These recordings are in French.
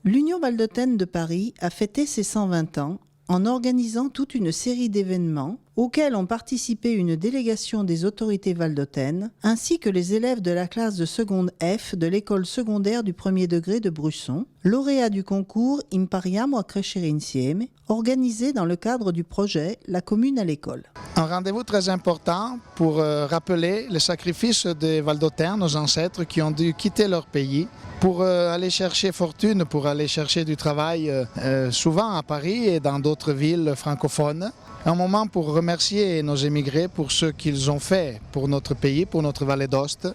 L'Union valdôtaine de Paris a fêté ses 120 ans en organisant toute une série d'événements auxquels ont participé une délégation des autorités valdôtaines ainsi que les élèves de la classe de seconde F de l'école secondaire du premier degré de Brusson, lauréats du concours Impariamo a crescere insieme, organisé dans le cadre du projet La commune à l'école. Un rendez-vous très important pour rappeler le sacrifice des Valdôtains, nos ancêtres qui ont dû quitter leur pays pour aller chercher fortune, pour aller chercher du travail souvent à Paris et dans d'autres villes francophones. Un moment pour remercier nos émigrés pour ce qu'ils ont fait pour notre pays, pour notre vallée d'Aoste,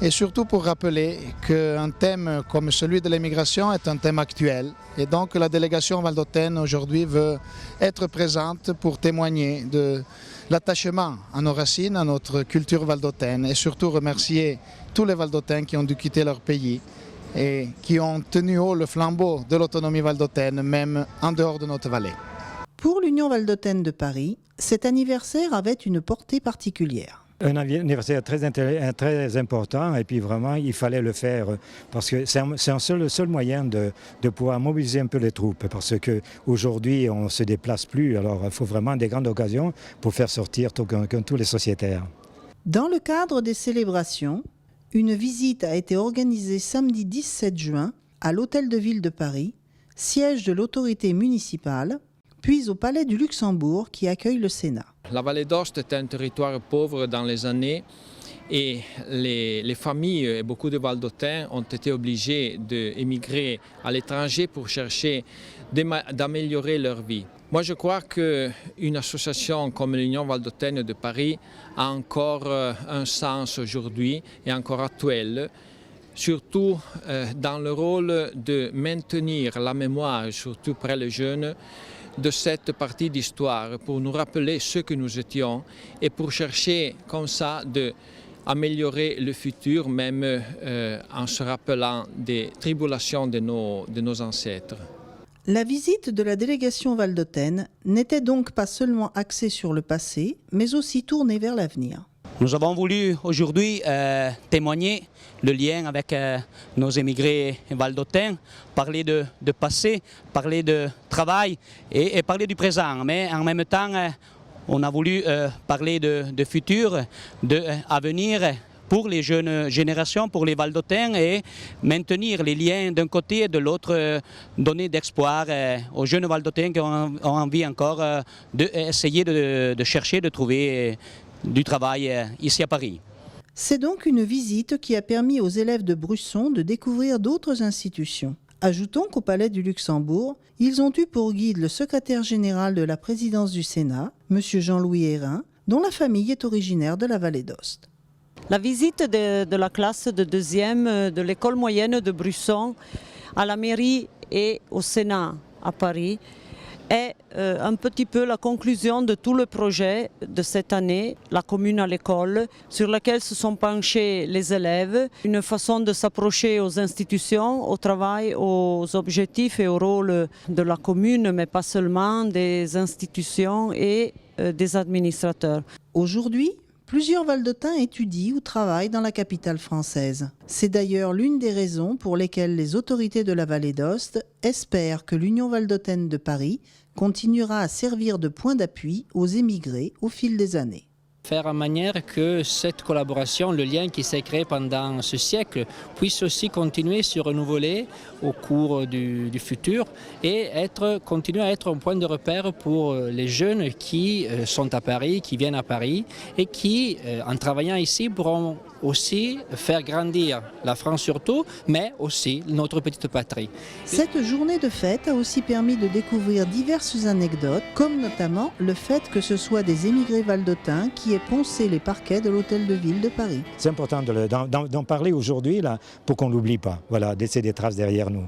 et surtout pour rappeler qu'un thème comme celui de l'immigration est un thème actuel. Et donc la délégation valdôtaine aujourd'hui veut être présente pour témoigner de l'attachement à nos racines, à notre culture valdôtaine, et surtout remercier tous les Valdôtains qui ont dû quitter leur pays et qui ont tenu haut le flambeau de l'autonomie valdôtaine, même en dehors de notre vallée. Pour l'Union valdôtaine de Paris, cet anniversaire avait une portée particulière. Un anniversaire très important et puis vraiment il fallait le faire parce que c'est le seul moyen de pouvoir mobiliser un peu les troupes parce qu'aujourd'hui on ne se déplace plus, alors il faut vraiment des grandes occasions pour faire sortir tous les sociétaires. Dans le cadre des célébrations, une visite a été organisée samedi 17 juin à l'Hôtel de Ville de Paris, siège de l'autorité municipale, puis au Palais du Luxembourg qui accueille le Sénat. La vallée d'Aoste est un territoire pauvre dans les années et les familles et beaucoup de Valdôtains ont été obligés d'émigrer à l'étranger pour chercher d'améliorer leur vie. Moi, je crois qu'une association comme l'Union valdôtaine de Paris a encore un sens aujourd'hui et encore actuel, surtout dans le rôle de maintenir la mémoire, surtout près les jeunes, de cette partie d'histoire pour nous rappeler ce que nous étions et pour chercher comme ça d'améliorer le futur, même en se rappelant des tribulations de nos ancêtres. La visite de la délégation valdôtaine n'était donc pas seulement axée sur le passé, mais aussi tournée vers l'avenir. Nous avons voulu aujourd'hui témoigner le lien avec nos émigrés valdôtains, parler de passé, parler de travail et parler du présent. Mais en même temps, on a voulu parler de futur, d'avenir pour les jeunes générations, pour les Valdôtains et maintenir les liens d'un côté et de l'autre, donner d'espoir aux jeunes Valdôtains qui ont envie encore d'essayer de chercher, de trouver du travail ici à Paris. C'est donc une visite qui a permis aux élèves de Brusson de découvrir d'autres institutions. Ajoutons qu'au Palais du Luxembourg, ils ont eu pour guide le secrétaire général de la présidence du Sénat, M. Jean-Louis Hérin, dont la famille est originaire de la vallée d'Aoste. La visite de la classe de deuxième de l'école moyenne de Brusson à la mairie et au Sénat à Paris est un petit peu la conclusion de tout le projet de cette année, la commune à l'école, sur laquelle se sont penchés les élèves, une façon de s'approcher aux institutions, au travail, aux objectifs et au rôle de la commune, mais pas seulement des institutions et des administrateurs. Aujourd'hui, plusieurs Valdôtains étudient ou travaillent dans la capitale française. C'est d'ailleurs l'une des raisons pour lesquelles les autorités de la vallée d'Aoste espèrent que l'Union valdôtaine de Paris continuera à servir de point d'appui aux émigrés au fil des années. Faire en manière que cette collaboration, le lien qui s'est créé pendant ce siècle, puisse aussi continuer à se renouveler au cours du futur et continuer à être un point de repère pour les jeunes qui sont à Paris, qui viennent à Paris et qui, en travaillant ici, pourront aussi faire grandir la France surtout, mais aussi notre petite patrie. Cette journée de fête a aussi permis de découvrir diverses anecdotes, comme notamment le fait que ce soit des émigrés valdôtains qui aient poncé les parquets de l'Hôtel de Ville de Paris. C'est important d'en parler aujourd'hui là, pour qu'on ne l'oublie pas, voilà, de laisser des traces derrière nous.